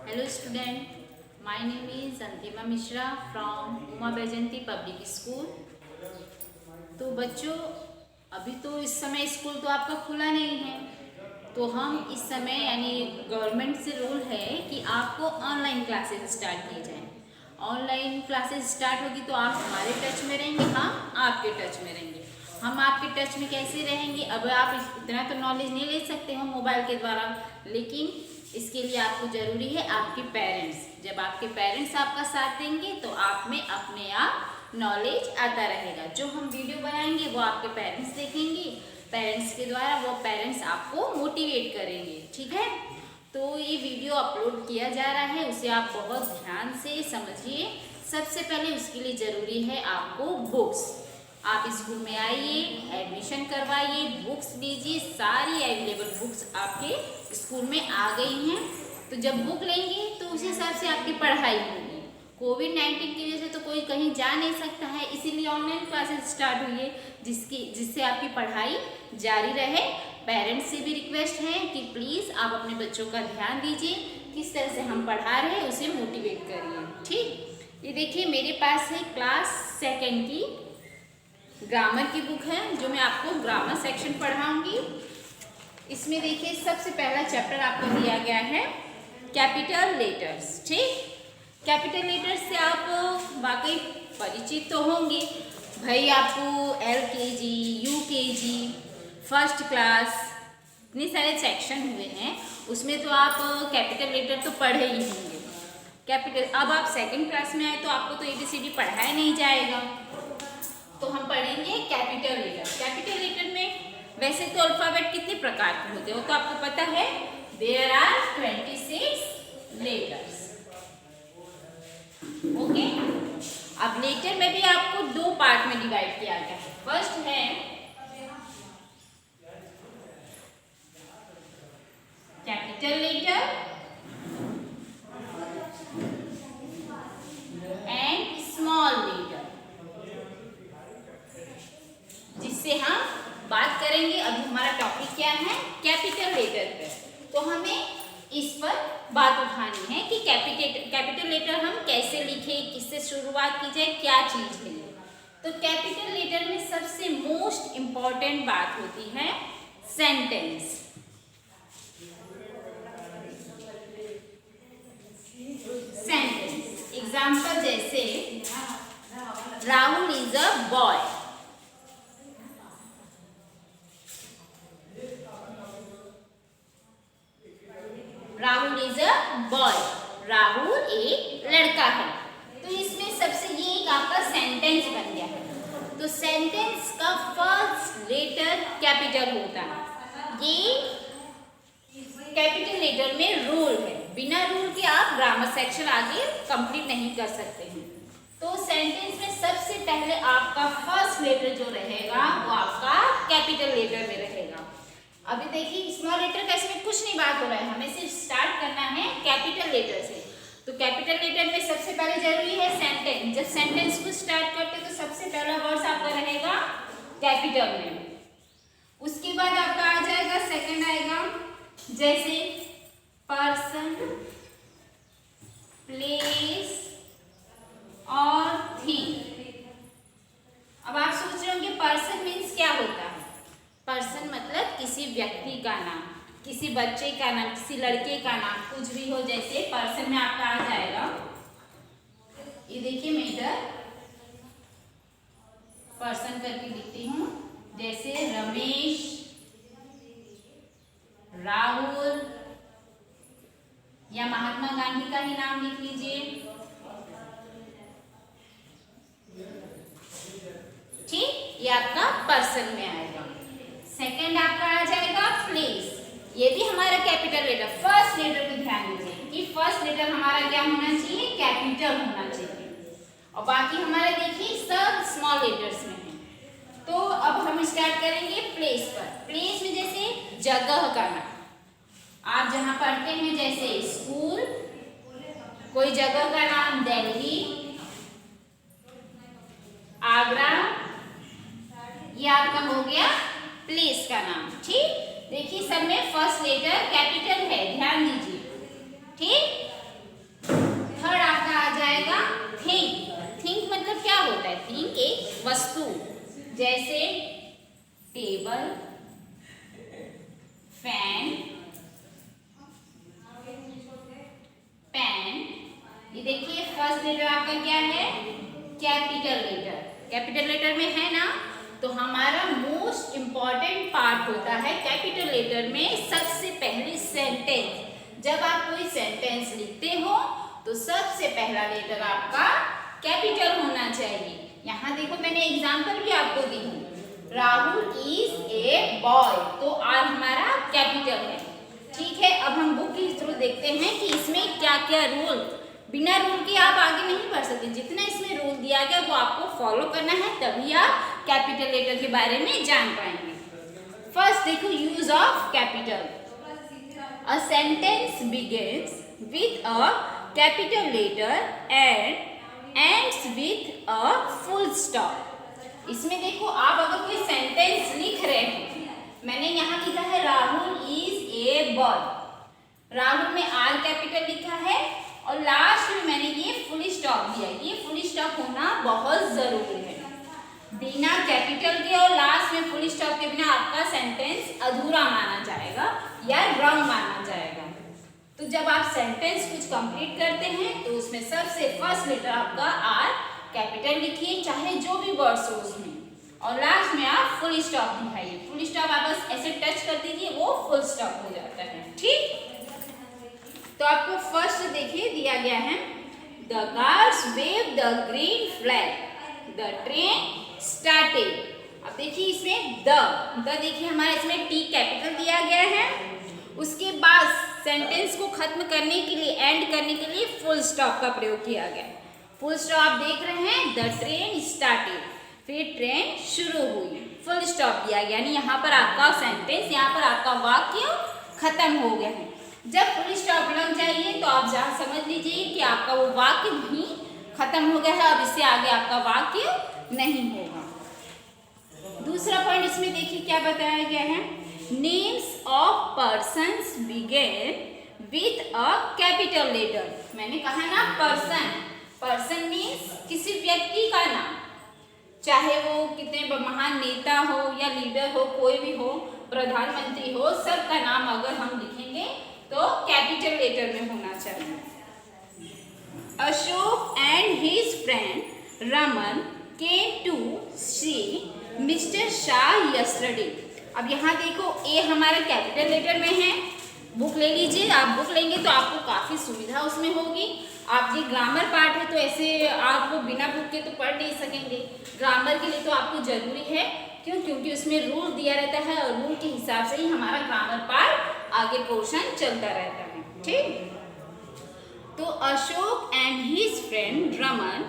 Hello student, my name is Antima Mishra from Uma Baijanti public school. तो बच्चों, अभी तो इस समय स्कूल तो आपका खुला नहीं है, तो हम इस समय यानी गवर्नमेंट से रूल है कि आपको ऑनलाइन क्लासेस स्टार्ट की जाएं। ऑनलाइन क्लासेस स्टार्ट होगी तो आप हमारे टच में रहेंगे, हम आपके टच में रहेंगे। हम आपके टच में कैसे रहेंगे? अब आप इतना तो नॉलेज नहीं ले सकते हो मोबाइल के द्वारा, लेकिन इसके लिए आपको ज़रूरी है आपके पेरेंट्स। जब आपके पेरेंट्स आपका साथ देंगे तो आप में अपने आप नॉलेज आता रहेगा। जो हम वीडियो बनाएंगे वो आपके पेरेंट्स देखेंगे, पेरेंट्स के द्वारा वो पेरेंट्स आपको मोटिवेट करेंगे। ठीक है, तो ये वीडियो अपलोड किया जा रहा है, उसे आप बहुत ध्यान से समझिए। सबसे पहले उसके लिए ज़रूरी है आपको बुक्स। आप स्कूल में आइए, एडमिशन करवाइए, बुक्स लीजिए। सारी अवेलेबल बुक्स आपके स्कूल में आ गई हैं। तो जब बुक लेंगे तो उस हिसाब से आपकी पढ़ाई होगी। कोविड-19 की वजह से तो कोई कहीं जा नहीं सकता है, इसीलिए ऑनलाइन क्लासेस स्टार्ट हुई है, जिससे आपकी पढ़ाई जारी रहे। पेरेंट्स से भी रिक्वेस्ट है कि प्लीज़ आप अपने बच्चों का ध्यान दीजिए, किस तरह से हम पढ़ा रहे हैं उसे मोटिवेट करिए। ठीक, ये देखिए मेरे पास है क्लास 2 की ग्रामर की बुक है, जो मैं आपको ग्रामर सेक्शन पढ़ाऊंगी। इसमें देखिए सबसे पहला चैप्टर आपको दिया गया है कैपिटल लेटर्स। ठीक, कैपिटल लेटर्स से आप वाकई परिचित तो होंगे भाई। आपको LKG, UKG, फर्स्ट क्लास इतने सारे सेक्शन हुए हैं, उसमें तो आप कैपिटल लेटर तो पढ़े ही होंगे। कैपिटल, अब आप 2nd क्लास में आए तो आपको तो ABCD पढ़ाया नहीं जाएगा, तो हम पढ़ेंगे कैपिटल लेटर। कैपिटल लेटर में वैसे तो अल्फाबेट कितने प्रकार के होते हो तो आपको पता है, देयर आर 26 लेटर्स। ओके, अब लेटर में भी आपको 2 पार्ट में डिवाइड किया गया है। फर्स्ट है capital letter and small letter, जिससे हम बात करेंगे। अभी हमारा टॉपिक क्या है? कैपिटल लेटर पे। तो हमें इस पर बात उठानी है कि कैपिटल लेटर हम कैसे लिखें, किससे शुरुआत की जाए, क्या चीज़ है। तो कैपिटल लेटर में सबसे मोस्ट इम्पॉर्टेंट बात होती है सेंटेंस। सेंटेंस एग्जाम्पल जैसे Rahul is a boy. Rahul is a boy, Rahul एक लड़का है। तो इसमें सबसे ये एक आपका सेंटेंस बन गया है। तो सेंटेंस का फर्स्ट लेटर कैपिटल होता है। ये कैपिटल लेटर में रूल है, बिना रूल के आप ग्रामर सेक्शन आगे कंप्लीट नहीं कर सकते हैं। तो सेंटेंस में सबसे पहले आपका फर्स्ट लेटर जो रहेगा वो आपका कैपिटल लेटर में रहेगा। अभी देखिए स्मॉल लेटर का इसमें कुछ नहीं बात हो रहा है, हमें सिर्फ स्टार्ट करना है कैपिटल लेटर से। तो कैपिटल लेटर में सबसे पहले जरूरी है सेंटेंस। जब सेंटेंस को स्टार्ट करते तो सबसे पहला वर्ड आपका रहेगा कैपिटल में। उसके बाद आपका आ जाएगा, सेकंड आएगा जैसे पर्सन, प्लेस और थिंग। अब आप सोच रहे होंगे पर्सन मीन्स क्या होता है? पर्सन मतलब किसी व्यक्ति का नाम, किसी बच्चे का नाम, किसी लड़के का नाम, कुछ भी हो। जैसे पर्सन में आपका आ जाएगा, ये देखिए मैं इधर पर्सन करके लिखती हूँ, जैसे रमेश, राहुल, या महात्मा गांधी का ही नाम लिख लीजिए। ठीक, ये आपका पर्सन में आएगा। सेकंड आपका आ जाएगा प्लेस। ये भी हमारा कैपिटल लेटर। फर्स्ट लेटर पे ध्यान दीजिए कि फर्स्ट लेटर हमारा क्या होना चाहिए? कैपिटल होना चाहिए, और बाकी हमारे देखिए सब स्मॉल लेटर्स में है। तो अब हम स्टार्ट करेंगे प्लेस पर। प्लेस में जैसे जगह का नाम, आप जहां पढ़ते हैं जैसे स्कूल, कोई जगह का नाम दिल्ली, आगरा, ये आपका हो गया प्लेस का नाम। ठीक, देखिए सब में फर्स्ट लेटर कैपिटल है, ध्यान दीजिए। ठीक, ये देखिए फर्स्ट लेटर आपका क्या है, कैपिटल लेटर। कैपिटल लेटर में है ना, तो हमारा मोस्ट इम्पॉर्टेंट पार्ट होता है कैपिटल लेटर में सबसे पहले सेंटेंस। जब आप कोई सेंटेंस लिखते हो तो सबसे पहला लेटर आपका कैपिटल होना चाहिए। यहाँ देखो मैंने एग्जाम्पल भी आपको दी हूँ, राहुल इज ए बॉय, तो आर हमारा कैपिटल है। ठीक है, अब हम बुक के थ्रू देखते हैं कि इसमें क्या क्या रूल, बिना रूल के आप आगे नहीं बढ़ सकते। जितना इसमें रूल दिया गया वो आपको फॉलो करना है, तभी आप कैपिटल लेटर के बारे में जान पाएंगे। फर्स्ट देखो, use of capital. A sentence begins with a capital letter and ends with a full stop. इसमें देखो, आप अगर कोई सेंटेंस लिख रहे हैं, मैंने यहाँ लिखा है Rahul is a boy, Rahul में आर कैपिटल लिखा है और लास्ट में मैंने ये फुल स्टॉप दिया। ये फुल स्टॉप होना बहुत जरूरी है। बिना कैपिटल के और लास्ट में फुल स्टॉप के बिना आपका सेंटेंस अधूरा माना जाएगा या रॉन्ग माना जाएगा। तो जब आप सेंटेंस कुछ कंप्लीट करते हैं तो उसमें सबसे फर्स्ट लेटर आपका आर कैपिटल लिखिए, चाहे जो भी वर्ड्स हो उसमें, और लास्ट में आप फुल स्टॉप दिखाइए। फुल स्टॉप आप बस ऐसे टच कर दीजिए, वो फुल स्टॉप हो जाता है। ठीक, तो आपको फर्स्ट देखिए दिया गया है, the cars wave the green flag, the train started. अब देखिए इसमें द देखिए हमारा इसमें टी कैपिटल दिया गया है। उसके बाद सेंटेंस को खत्म करने के लिए, एंड करने के लिए फुल स्टॉप का प्रयोग किया गया। फुल स्टॉप आप देख रहे हैं, द ट्रेन स्टार्टेड, फिर ट्रेन शुरू हुई, फुल स्टॉप दिया गया, यानी यहाँ पर आपका सेंटेंस, यहाँ पर आपका वाक्य खत्म हो गया है। जब फुल स्टॉप लग जाइए तो आप जहाँ समझ लीजिए कि आपका वो वाक्य भी खत्म हो गया है, अब इससे आगे आपका वाक्य नहीं होगा। दूसरा पॉइंट इसमें देखिए क्या बताया गया है, names of persons begin with a capital letter. मैंने कहा ना पर्सन मीन्स किसी व्यक्ति का नाम, चाहे वो कितने महान नेता हो या लीडर हो, कोई भी हो, प्रधानमंत्री हो, सबका नाम अगर हम लिखेंगे तो कैपिटल लेटर में होना चाहिए। Ashok and his friend Raman came to see mister Shah yesterday. अब यहाँ देखो, ए हमारा कैपिटल लेटर में है। बुक ले लीजिए, आप बुक लेंगे तो आपको काफ़ी सुविधा उसमें होगी। आप ये ग्रामर पार्ट है तो ऐसे आप वो बिना बुक के तो पढ़ नहीं सकेंगे। ग्रामर के लिए तो आपको जरूरी है, क्यों? क्योंकि उसमें रूल दिया रहता है और रूल के हिसाब से ही हमारा ग्रामर पार्ट आगे पोर्शन चलता रहता है। ठीक, तो Ashok and his friend Raman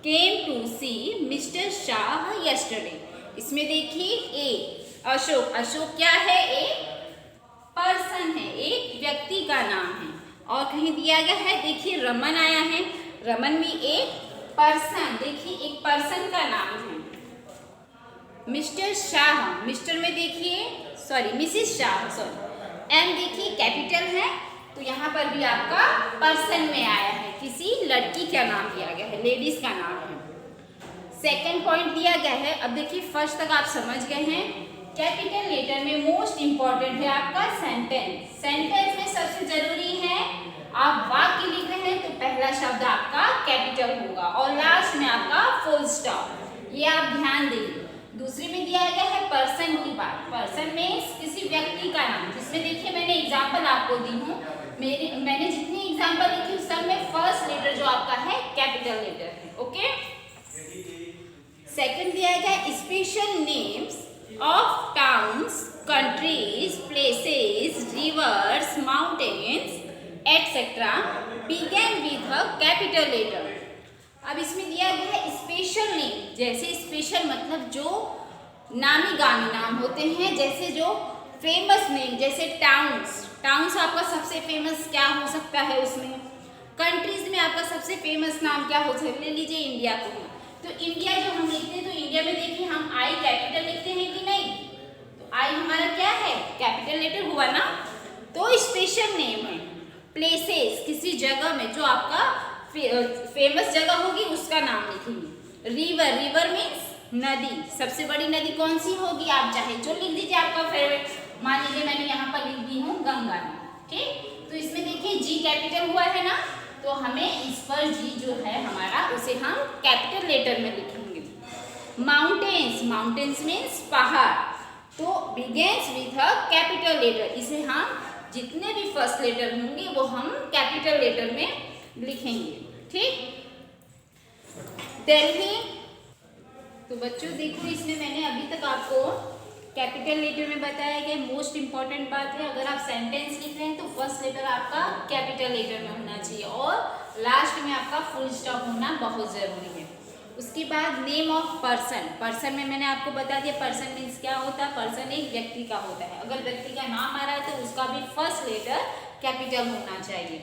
came to see mister Shah yesterday. इसमें देखिए ए अशोक, अशोक क्या है? एक पर्सन है, एक व्यक्ति का नाम है। और कहीं दिया गया है, देखिए रमन आया है, रमन भी एक पर्सन, देखिए एक पर्सन का नाम है। मिस्टर शाह, मिस्टर में देखिए sorry Mrs Shah, sorry M देखिए कैपिटल है, तो यहाँ पर भी आपका पर्सन में आया है, किसी लड़की का नाम दिया गया है, लेडीज का नाम है। सेकंड पॉइंट दिया गया है। अब देखिए फर्स्ट तक आप समझ गए हैं। कैपिटल लेटर में मोस्ट इंपॉर्टेंट है आपका सेंटेंस। सेंटेंस में सबसे जरूरी है, आप वाक्य लिख रहे हैं तो पहला शब्द आपका कैपिटल होगा और लास्ट में आपका फुल स्टॉप, ये आप ध्यान देंगे। दूसरे में दिया गया है पर्सन की बात, पर्सन में किसी व्यक्ति का नाम, जिसमें देखिए मैंने एग्जाम्पल आपको दी हूँ, मैंने जितनी एग्जाम्पल लिखी उस सब में फर्स्ट लेटर जो आपका है कैपिटल लेटर है। ओके, सेकंड दिया गया special names of towns, countries, places, rivers, mountains etcetera begin with a capital letter. अब इसमें दिया गया है स्पेशल नेम, जैसे स्पेशल मतलब जो नामी गामी नाम होते हैं, जैसे जो फेमस नेम, जैसे टाउन्स, टाउन्स आपका सबसे फेमस क्या हो सकता है उसमें। कंट्रीज में आपका सबसे फेमस नाम क्या हो सकता है, ले लीजिए इंडिया को, तो इंडिया जो हम लिखते हैं तो इंडिया में देखिए हम आई कैपिटल लिखते हैं कि नहीं, तो आई हमारा क्या है कैपिटल लेटर हुआ ना, तो स्पेशल नेम है। प्लेसेस किसी जगह में जो आपका फेमस जगह होगी उसका नाम लिखेंगे। रिवर, रिवर मीन्स नदी, सबसे बड़ी नदी कौन सी होगी, आप चाहे जो लिख दीजिए आपका फेवरेट, मान लीजिए मैंने यहाँ पर लिख दी हूँ गंगा। ठीक, तो इसमें देखिए जी कैपिटल हुआ है ना, तो हमें इस पर जी जो है हमारा उसे हम कैपिटल लेटर में लिखेंगे। माउंटेन्स, माउंटेन्स मीन्स पहाड़, तो begins with a capital letter, इसे हम जितने भी फर्स्ट लेटर होंगे वो हम कैपिटल लेटर में लिखेंगे। ठीक, दिल्ली। तो बच्चों देखो, इसमें मैंने अभी तक आपको कैपिटल लेटर में बताया गया। मोस्ट इंपॉर्टेंट बात है, अगर आप सेंटेंस लिख रहे हैं तो फर्स्ट लेटर आपका कैपिटल लेटर में होना चाहिए और लास्ट में आपका फुल स्टॉप होना बहुत जरूरी है। उसके बाद नेम ऑफ पर्सन, पर्सन में मैंने आपको बता दिया पर्सन मीन्स क्या होता है। पर्सन एक व्यक्ति का होता है, अगर व्यक्ति का नाम आ रहा है तो उसका भी फर्स्ट लेटर कैपिटल होना चाहिए।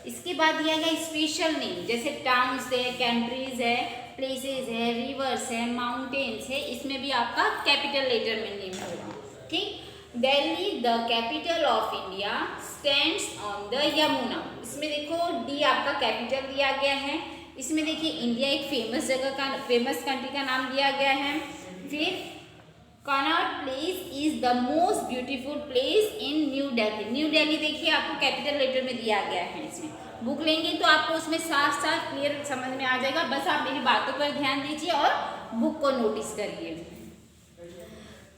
इसके बाद दिया गया स्पेशल नेम, जैसे टाउन्स है, कंट्रीज है, प्लेसेस है, रिवर्स है, माउंटेन्स है, इसमें भी आपका कैपिटल लेटर में नेम होगा। ठीक, Delhi the capital of India stands on the Yamuna, इसमें देखो डी आपका कैपिटल दिया गया है। इसमें देखिए इंडिया एक फेमस जगह का, फेमस कंट्री का नाम दिया गया है। फिर Connaught place is the most beautiful place in new Delhi, new Delhi देखिए आपको कैपिटल लेटर में दिया गया है। इसमें बुक लेंगे तो आपको उसमें साफ साफ क्लियर समझ में आ जाएगा, बस आप मेरी बातों पर ध्यान दीजिए और बुक को नोटिस करिए।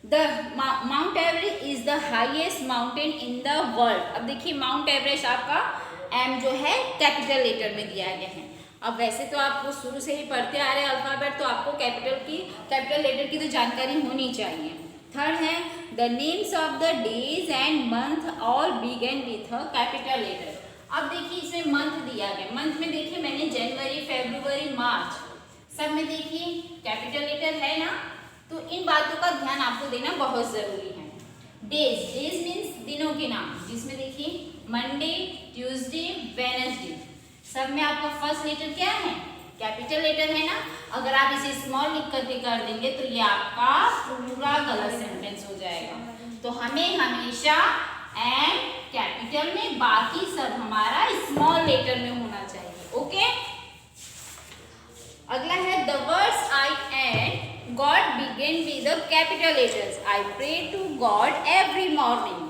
The mount Everest is the highest mountain in the world, अब देखिए माउंट एवरेस्ट आपका एम जो है कैपिटल लेटर में दिया गया है। अब वैसे तो आप शुरू से ही पढ़ते आ रहे हैं अल्फाबेट, तो आपको कैपिटल लेटर की तो जानकारी होनी चाहिए। थर्ड है the names of the days and month all begin with a capital letter. अब देखिए इसमें मंथ दिया गया, मंथ में देखिए मैंने जनवरी, फरवरी, मार्च सब में देखिए कैपिटल लेटर है ना, तो इन बातों का ध्यान आपको देना बहुत जरूरी है। डेज, डेज मीन्स दिनों के नाम, जिसमें देखिए मंडे, ट्यूसडे, वेडनेसडे, सब में आपका फर्स्ट लेटर क्या है कैपिटल लेटर है ना। अगर आप इसे स्मॉल लिख करके कर देंगे तो ये आपका पूरा गलत सेंटेंस हो जाएगा। तो हमें हमेशा एम कैपिटल में, बाकी सब हमारा स्मॉल लेटर में होना चाहिए। ओके, अगला है the words I and God begin with the capital letters, I pray to God every morning,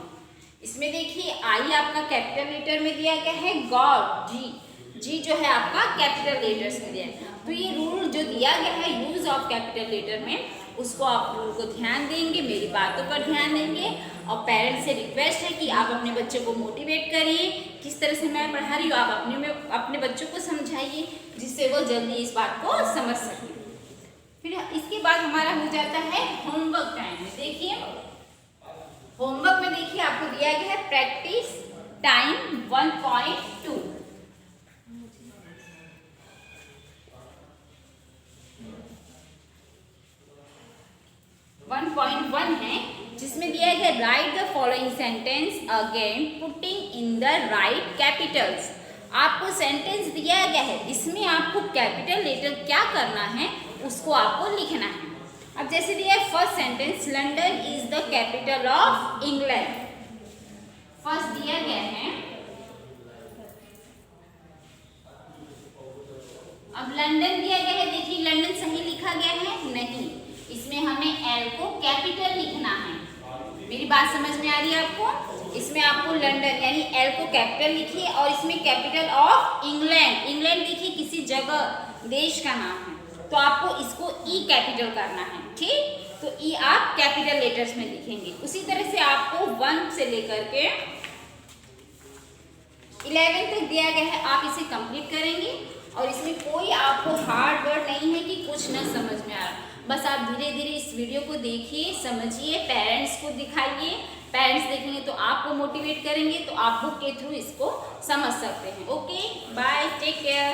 इसमें देखिए आई आपका कैपिटल लेटर में दिया गया है, गॉड जी, जी जो है आपका कैपिटल लेटर्स में दिया है। तो ये रूल जो दिया गया है यूज ऑफ कैपिटल लेटर में, उसको आप रूल को ध्यान देंगे, मेरी बातों पर ध्यान देंगे और पेरेंट्स से रिक्वेस्ट है कि आप अपने बच्चे को मोटिवेट करिए। किस तरह से मैं पढ़ा रही हूँ आप अपने बच्चों को समझाइए, जिससे वो जल्दी इस बात को समझ सकें। फिर इसके बाद हमारा हो जाता है होमवर्क टाइम में। देखिए होमवर्क में देखिए आपको दिया गया है प्रैक्टिस टाइम 1.2, 1.1 है, जिसमें दिया गया right the following sentence again putting in the right Capitals. आपको सेंटेंस दिया गया है, इसमें आपको कैपिटल लेटर क्या करना है उसको आपको लिखना है। अब जैसे दिया है first sentence, London is the capital of England, first दिया गया है। अब लंदन दिया गया है, देखिए लंदन सही लिखा गया है नहीं, इसमें हमें एल को कैपिटल लिखना है। मेरी बात समझ में आ रही है आपको? इसमें आपको लंदन यानी एल को कैपिटल लिखिए और इसमें कैपिटल ऑफ इंग्लैंड, इंग्लैंड देखिए किसी जगह देश का नाम है, तो आपको इसको ई कैपिटल करना है। ठीक, तो ई आप कैपिटल लेटर्स में लिखेंगे। उसी तरह से आपको 1 से लेकर के 11 तक दिया गया है, आप इसे कंप्लीट करेंगे और इसमें कोई आपको हार्ड वर्ड नहीं है कि कुछ न समझ में आ रहा, बस आप धीरे धीरे इस वीडियो को देखिए, समझिए, पेरेंट्स को दिखाइए, पेरेंट्स देखेंगे तो आपको मोटिवेट करेंगे, तो आप बुक के थ्रू इसको समझ सकते हैं। Okay, bye, take care.